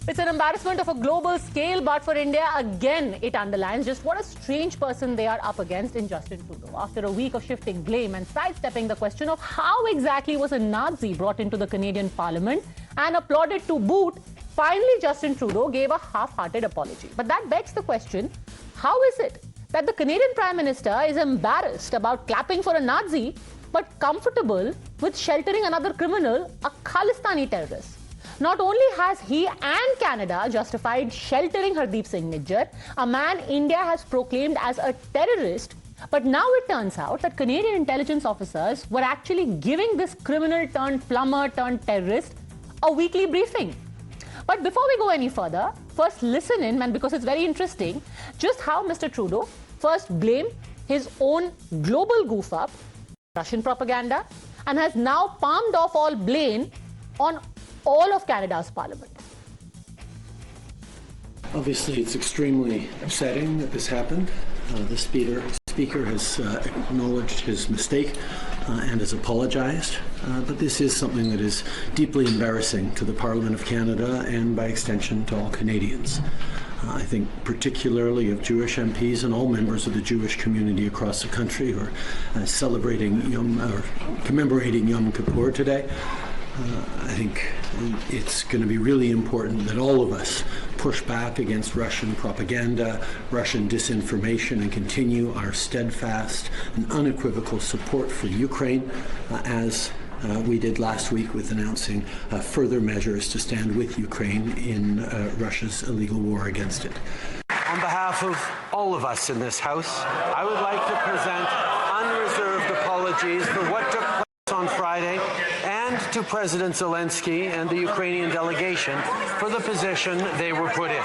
It's an embarrassment of a global scale, but for India, again, it underlines just what a strange person they are up against in Justin Trudeau. After a week of shifting blame and sidestepping the question of how exactly was a Nazi brought into the Canadian Parliament and applauded to boot, finally Justin Trudeau gave a half-hearted apology. But that begs the question, how is it that the Canadian Prime Minister is embarrassed about clapping for a Nazi, but comfortable with sheltering another criminal, a Khalistani terrorist? Not only has he and Canada justified sheltering Hardeep Singh Nijjar, a man India has proclaimed as a terrorist, but now it turns out that Canadian intelligence officers were actually giving this criminal turned plumber turned terrorist a weekly briefing. But before we go any further, first listen in, and because it's very interesting, just how Mr. Trudeau first blamed his own global goof up, Russian propaganda, and has now palmed off all blame on all of Canada's parliament. Obviously, it's extremely upsetting that this happened. The speaker has acknowledged his mistake and has apologized. But this is something that is deeply embarrassing to the Parliament of Canada and, by extension, to all Canadians. I think particularly of Jewish MPs and all members of the Jewish community across the country who are celebrating commemorating Yom Kippur today. I think it's going to be really important that all of us push back against Russian propaganda, Russian disinformation, and continue our steadfast and unequivocal support for Ukraine, as we did last week with announcing further measures to stand with Ukraine in Russia's illegal war against it. On behalf of all of us in this House, I would like to present unreserved apologies for what took place on Friday, and to President Zelensky and the Ukrainian delegation for the position they were put in.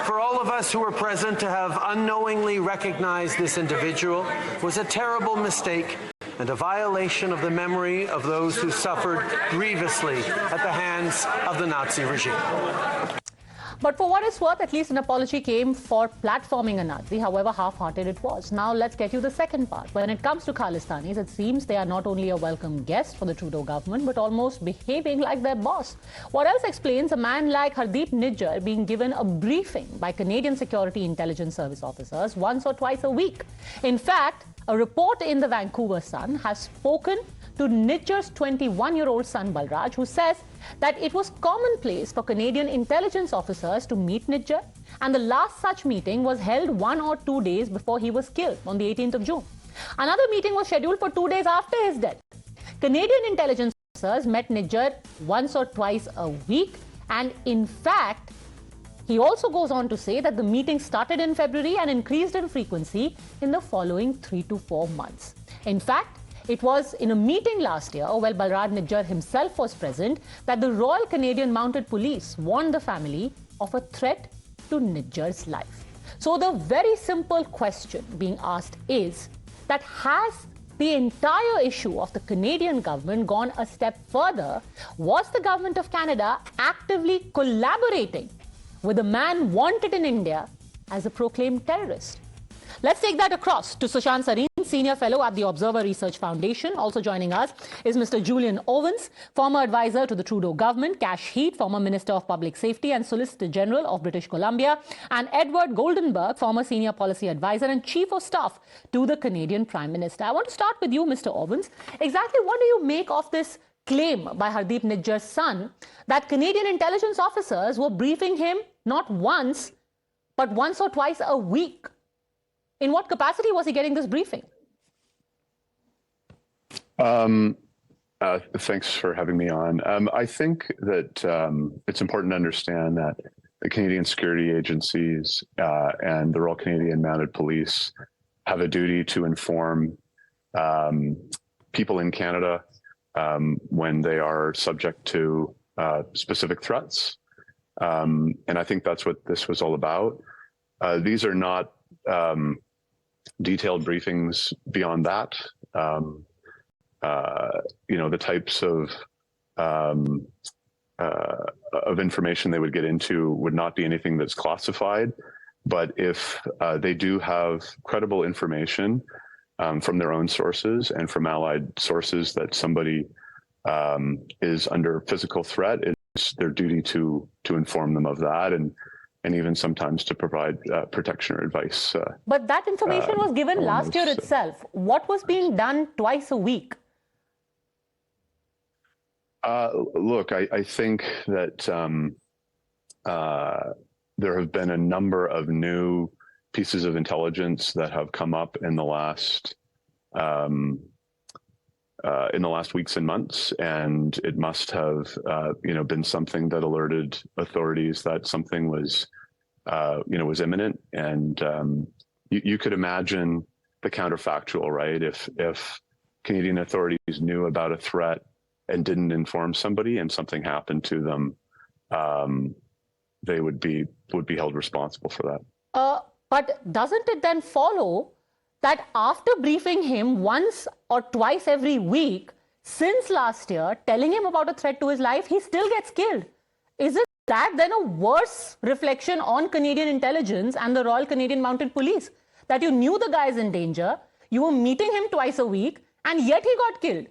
For all of us who were present to have unknowingly recognized this individual was a terrible mistake and a violation of the memory of those who suffered grievously at the hands of the Nazi regime. But for what it's worth, at least an apology came for platforming a Nazi, however half-hearted it was. Now let's get you the second part. When it comes to Khalistanis, it seems they are not only a welcome guest for the Trudeau government, but almost behaving like their boss. What else explains a man like Hardeep Nijjar being given a briefing by Canadian Security Intelligence Service officers once or twice a week? In fact, a report in the Vancouver Sun has spoken to Nijjar's 21-year-old son Balraj, who says that it was commonplace for Canadian intelligence officers to meet Nijjar, and the last such meeting was held 1 or 2 days before he was killed on the 18th of June. Another meeting was scheduled for 2 days after his death. Canadian intelligence officers met Nijjar once or twice a week, and in fact, he also goes on to say that the meeting started in February and increased in frequency in the following 3 to 4 months. In fact, it was in a meeting last year, where Balraj Nijjar himself was present, that the Royal Canadian Mounted Police warned the family of a threat to Nijjar's life. So the very simple question being asked is that has the entire issue of the Canadian government gone a step further? Was the government of Canada actively collaborating with a man wanted in India as a proclaimed terrorist? Let's take that across to Sushant Sareen, Senior Fellow at the Observer Research Foundation. Also joining us is Mr. Julian Ovens, former advisor to the Trudeau government, Cash Heat, former Minister of Public Safety and Solicitor General of British Columbia, and Edward Goldenberg, former Senior Policy Advisor and Chief of Staff to the Canadian Prime Minister. I want to start with you, Mr. Ovens. Exactly what do you make of this claim by Hardeep Nijjar's son that Canadian intelligence officers were briefing him not once, but once or twice a week? In what capacity was he getting this briefing? Thanks for having me on. I think that it's important to understand that the Canadian security agencies and the Royal Canadian Mounted Police have a duty to inform people in Canada when they are subject to specific threats. And I think that's what this was all about. These are not detailed briefings beyond that. The types of information they would get into would not be anything that's classified. But if they do have credible information from their own sources and from allied sources that somebody is under physical threat, their duty to inform them of that, and even sometimes to provide protection or advice. But that information was given last year itself. What was being done twice a week? Look, I think that there have been a number of new pieces of intelligence that have come up in the last weeks and months, and it must have been something that alerted authorities that something was was imminent. And you could imagine the counterfactual, right? If Canadian authorities knew about a threat and didn't inform somebody, and something happened to them, they would be held responsible for that. But doesn't it then follow that after briefing him once or twice every week since last year, telling him about a threat to his life, he still gets killed? Isn't that then a worse reflection on Canadian intelligence and the Royal Canadian Mounted Police? That you knew the guy is in danger, you were meeting him twice a week, and yet he got killed.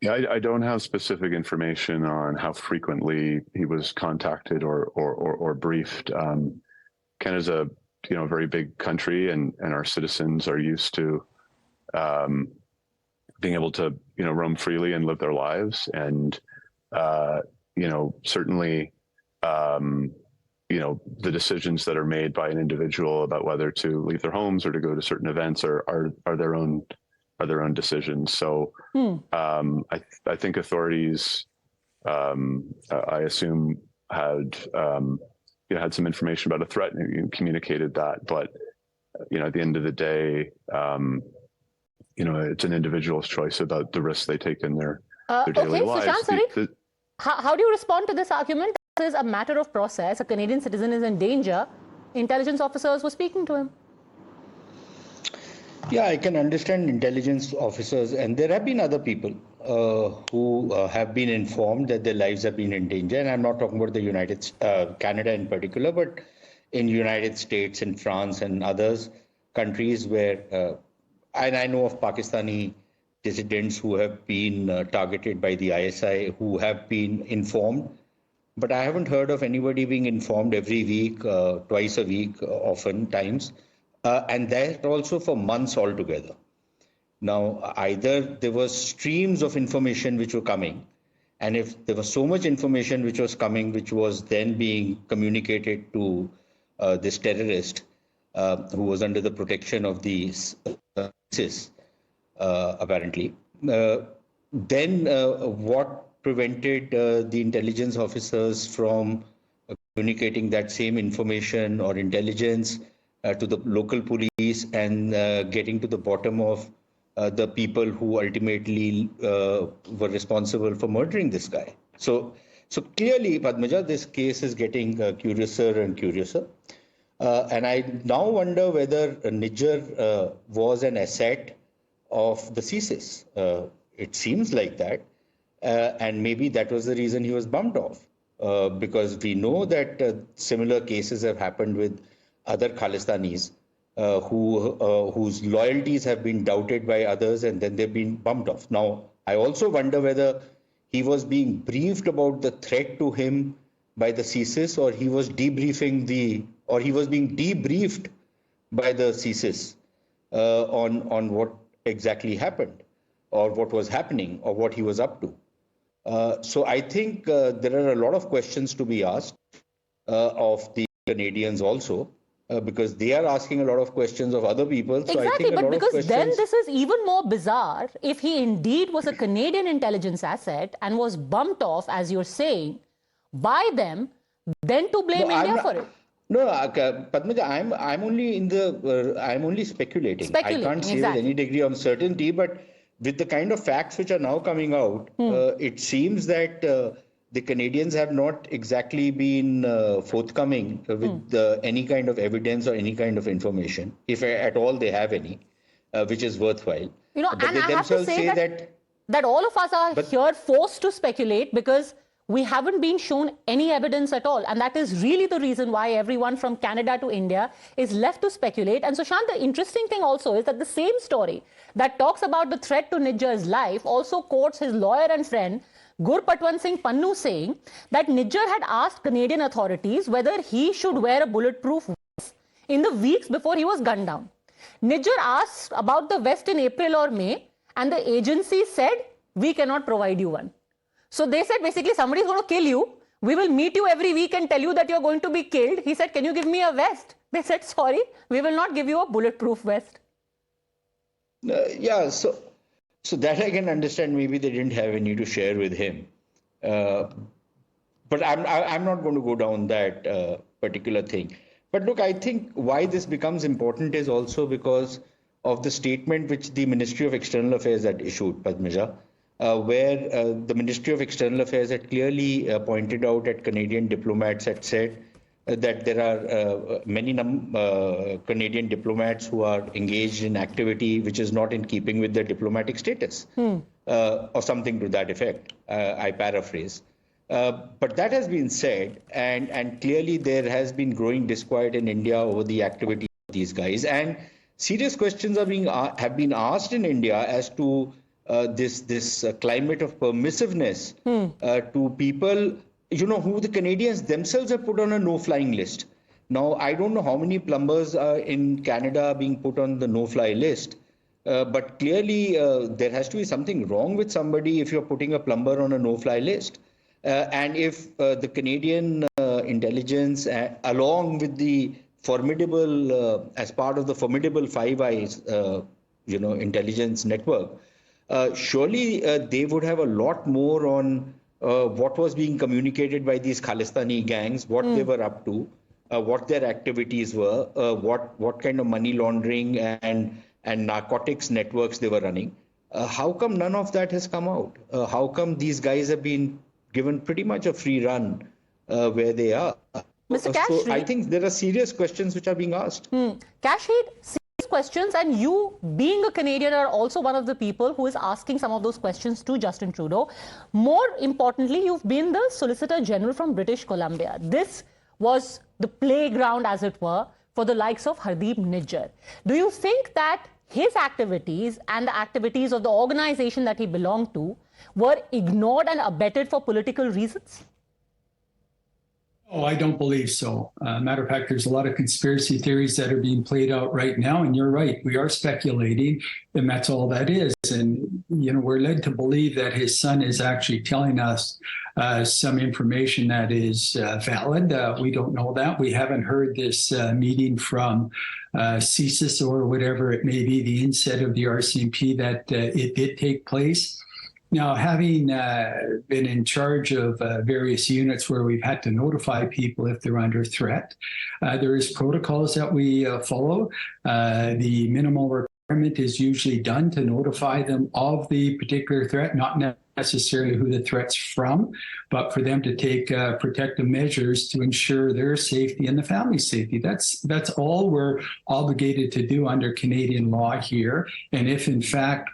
Yeah, I don't have specific information on how frequently he was contacted or briefed. Canada's a very big country, and our citizens are used to being able to roam freely and live their lives. And certainly the decisions that are made by an individual about whether to leave their homes or to go to certain events are their own decisions. So I think authorities, I assume, had some information about a threat and communicated that. But at the end of the day, it's an individual's choice about the risks they take in their daily lives. Sushant Sareen, how do you respond to this argument? This is a matter of process. A Canadian citizen is in danger. Intelligence officers were speaking to him. Yeah, I can understand intelligence officers, and there have been other people who have been informed that their lives have been in danger. And I'm not talking about the Canada in particular, but in United States, in France, and others countries where, and I know of Pakistani dissidents who have been targeted by the ISI, who have been informed. But I haven't heard of anybody being informed every week, twice a week, oftentimes. And that also for months altogether. Now, either there was streams of information which were coming, and if there was so much information which was coming, which was then being communicated to this terrorist who was under the protection of the ISIS, apparently, then what prevented the intelligence officers from communicating that same information or intelligence to the local police and getting to the bottom of the people who ultimately were responsible for murdering this guy? So clearly, Padmaja, this case is getting curiouser and curiouser. And I now wonder whether Niger was an asset of the CSIS. It seems like that. And maybe that was the reason he was bumped off. Because we know that similar cases have happened with other Khalistanis whose loyalties have been doubted by others, and then they've been bumped off. Now, I also wonder whether he was being briefed about the threat to him by the CSIS, or he was being debriefed by the CSIS on what exactly happened, or what was happening, or what he was up to. So I think there are a lot of questions to be asked of the Canadians also. Because they are asking a lot of questions of other people. So exactly, I think but because then this is even more bizarre. If he indeed was a Canadian intelligence asset and was bumped off, as you're saying, by them, then to blame India for it. No, Padmaja, I'm only speculating. I can't say with any degree of certainty, but with the kind of facts which are now coming out, it seems that the Canadians have not exactly been forthcoming with any kind of evidence or any kind of information, if at all they have any, which is worthwhile. But and I have to say that all of us are here forced to speculate because we haven't been shown any evidence at all. And that is really the reason why everyone from Canada to India is left to speculate. And Sushant, the interesting thing also is that the same story that talks about the threat to Niger's life also quotes his lawyer and friend, Gurpatwan Singh Pannu saying that Nijjar had asked Canadian authorities whether he should wear a bulletproof vest in the weeks before he was gunned down. Nijjar asked about the vest in April or May, and the agency said, we cannot provide you one. So they said, basically, somebody is going to kill you. We will meet you every week and tell you that you're going to be killed. He said, can you give me a vest? They said, sorry, we will not give you a bulletproof vest. Yeah, so that I can understand. Maybe they didn't have any to share with him. But I'm not going to go down that particular thing. But look, I think why this becomes important is also because of the statement which the Ministry of External Affairs had issued, Padmaja, where the Ministry of External Affairs had clearly pointed out that Canadian diplomats had said that there are many Canadian diplomats who are engaged in activity which is not in keeping with their diplomatic status, or something to that effect. I paraphrase. But that has been said, and clearly there has been growing disquiet in India over the activity of these guys, and serious questions have been asked in India as to this climate of permissiveness to people, who the Canadians themselves have put on a no-flying list. Now, I don't know how many plumbers in Canada are being put on the no-fly list, but clearly there has to be something wrong with somebody if you're putting a plumber on a no-fly list. And if the Canadian intelligence, along with the formidable, as part of the formidable Five Eyes, intelligence network, surely they would have a lot more on what was being communicated by these Khalistani gangs, what they were up to, what their activities were, what kind of money laundering and narcotics networks they were running. How come none of that has come out? How come these guys have been given pretty much a free run where they are? Mr. Kashid, so I think there are serious questions which are being asked. Kashid, serious questions, and you, being a Canadian, are also one of the people who is asking some of those questions to Justin Trudeau. More importantly, you've been the Solicitor General from British Columbia. This was the playground, as it were, for the likes of Hardeep Nijjar. Do you think that his activities and the activities of the organization that he belonged to were ignored and abetted for political reasons? Oh, I don't believe so. Matter of fact, there's a lot of conspiracy theories that are being played out right now. And you're right, we are speculating, and that's all that is. And, we're led to believe that his son is actually telling us some information that is valid. We don't know that. We haven't heard this meeting from CSIS or whatever it may be, the inset of the RCMP, that it did take place. Now, having been in charge of various units where we've had to notify people if they're under threat, there is protocols that we follow. The minimal requirement is usually done to notify them of the particular threat, not necessarily who the threat's from, but for them to take protective measures to ensure their safety and the family's safety. That's all we're obligated to do under Canadian law here. And if, in fact,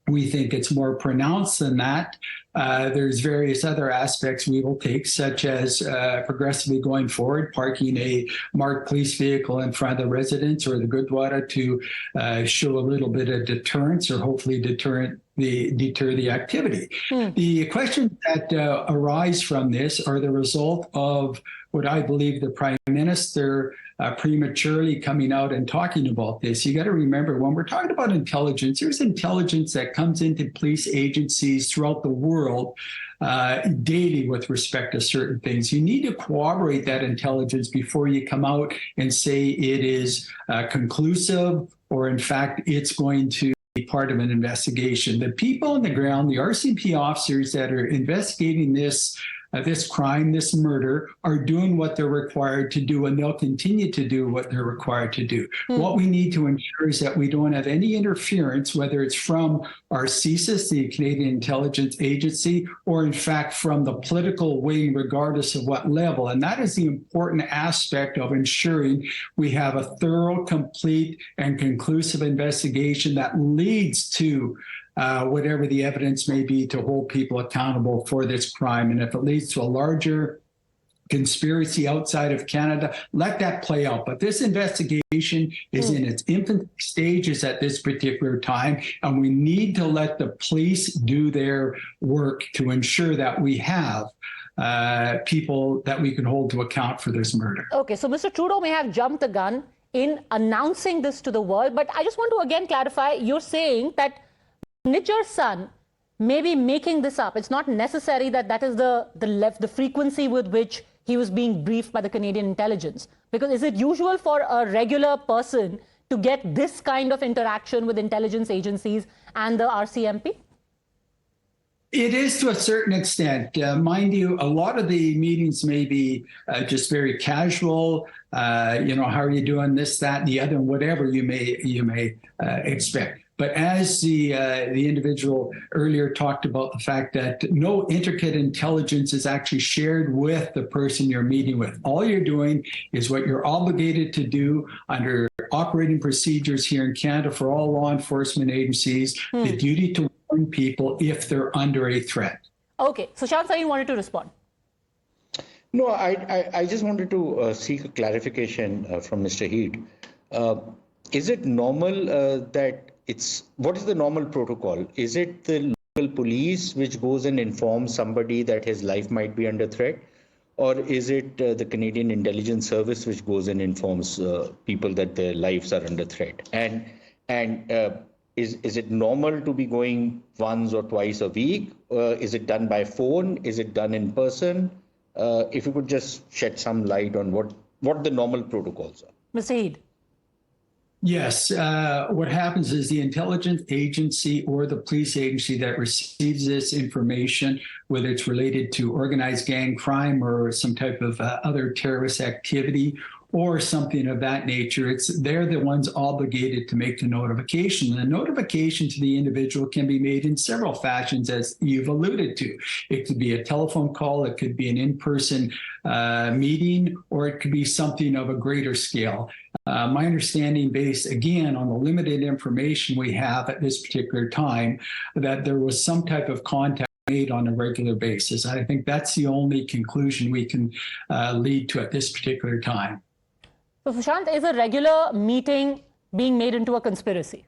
we think it's more pronounced than that, there's various other aspects we will take, such as progressively going forward, parking a marked police vehicle in front of the residence or the Gurdwara to show a little bit of deterrence, or hopefully deter the activity. The questions that arise from this are the result of what I believe the Prime Minister prematurely coming out and talking about this. You got to remember, when we're talking about intelligence, there's intelligence that comes into police agencies throughout the world daily with respect to certain things. You need to corroborate that intelligence before you come out and say it is conclusive, or in fact, it's going to be part of an investigation. The people on the ground, the RCMP officers that are investigating this crime, this murder, are doing what they're required to do, and they'll continue to do what they're required to do. What we need to ensure is that we don't have any interference, whether it's from our CSIS, the Canadian Intelligence Agency, or in fact from the political wing, regardless of what level. And that is the important aspect of ensuring we have a thorough, complete, and conclusive investigation that leads to whatever the evidence may be to hold people accountable for this crime. And if it leads to a larger conspiracy outside of Canada. Let that play out. But this investigation is in its infant stages at this particular time, and we need to let the police do their work to ensure that we have people that we can hold to account for this murder. Okay, so Mr. Trudeau may have jumped the gun in announcing this to the world, but I just want to again clarify, you're saying that Nijjar's son may be making this up. It's not necessary that that is the frequency with which he was being briefed by the Canadian intelligence. Because is it usual for a regular person to get this kind of interaction with intelligence agencies and the RCMP? It is to a certain extent. Mind you, a lot of the meetings may be just very casual. How are you doing? This, that, and the other, and whatever you may expect. But as the individual earlier talked about the fact that no intricate intelligence is actually shared with the person you're meeting with. All you're doing is what you're obligated to do under operating procedures here in Canada for all law enforcement agencies, the duty to warn people if they're under a threat. Okay, Sushant Sareen wanted to respond. No, I just wanted to seek a clarification from Mr. Heed. Is it normal what is the normal protocol? Is it the local police which goes and informs somebody that his life might be under threat? Or is it the Canadian Intelligence Service which goes and informs people that their lives are under threat? And is it normal to be going once or twice a week? Is it done by phone? Is it done in person? If you could just shed some light on what the normal protocols are. Mr. Heed. Yes. What happens is the intelligence agency or the police agency that receives this information, whether it's related to organized gang crime or some type of other terrorist activity or something of that nature, they're the ones obligated to make the notification. The notification to the individual can be made in several fashions, as you've alluded to. It could be a telephone call, it could be an in-person meeting, or it could be something of a greater scale. My understanding, based again on the limited information we have at this particular time, that there was some type of contact made on a regular basis. I think that's the only conclusion we can lead to at this particular time. So, Sushant, is a regular meeting being made into a conspiracy?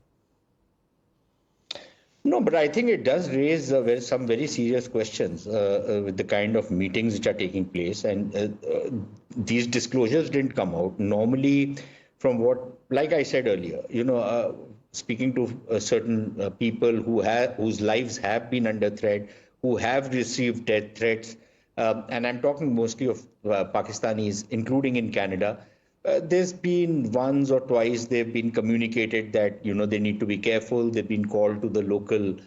No, but I think it does raise some very serious questions with the kind of meetings which are taking place. And these disclosures didn't come out. Normally, from like I said earlier, speaking to certain people whose lives have been under threat, who have received death threats, and I'm talking mostly of Pakistanis, including in Canada. There's been once or twice they've been communicated that, they need to be careful. They've been called to the local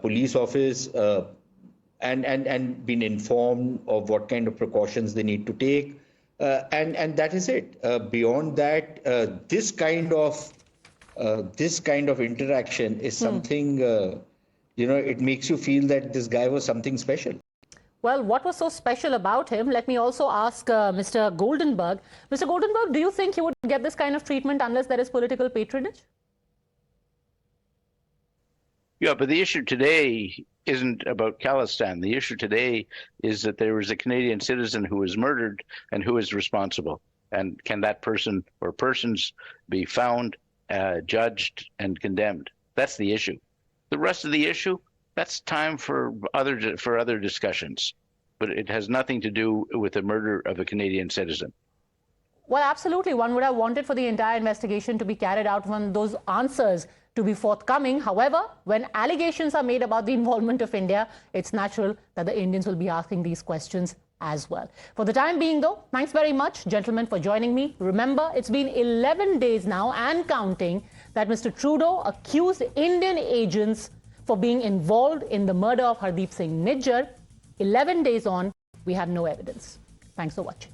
police office and been informed of what kind of precautions they need to take. And that is it. Beyond that, this kind of interaction is something, it makes you feel that this guy was something special. Well, what was so special about him? Let me also ask Mr. Goldenberg. Mr. Goldenberg, do you think he would get this kind of treatment unless there is political patronage? Yeah, but the issue today isn't about Khalistan. The issue today is that there was a Canadian citizen who was murdered and who is responsible. And can that person or persons be found, judged, and condemned? That's the issue. The rest of the issue, that's time for other discussions, but it has nothing to do with the murder of a Canadian citizen. Well, absolutely. One would have wanted for the entire investigation to be carried out, when those answers to be forthcoming. However, when allegations are made about the involvement of India, it's natural that the Indians will be asking these questions as well. For the time being, though, thanks very much, gentlemen, for joining me. Remember, it's been 11 days now and counting that Mr. Trudeau accused Indian agents for being involved in the murder of Hardeep Singh Nijjar. 11 days on, we have no evidence. Thanks for watching.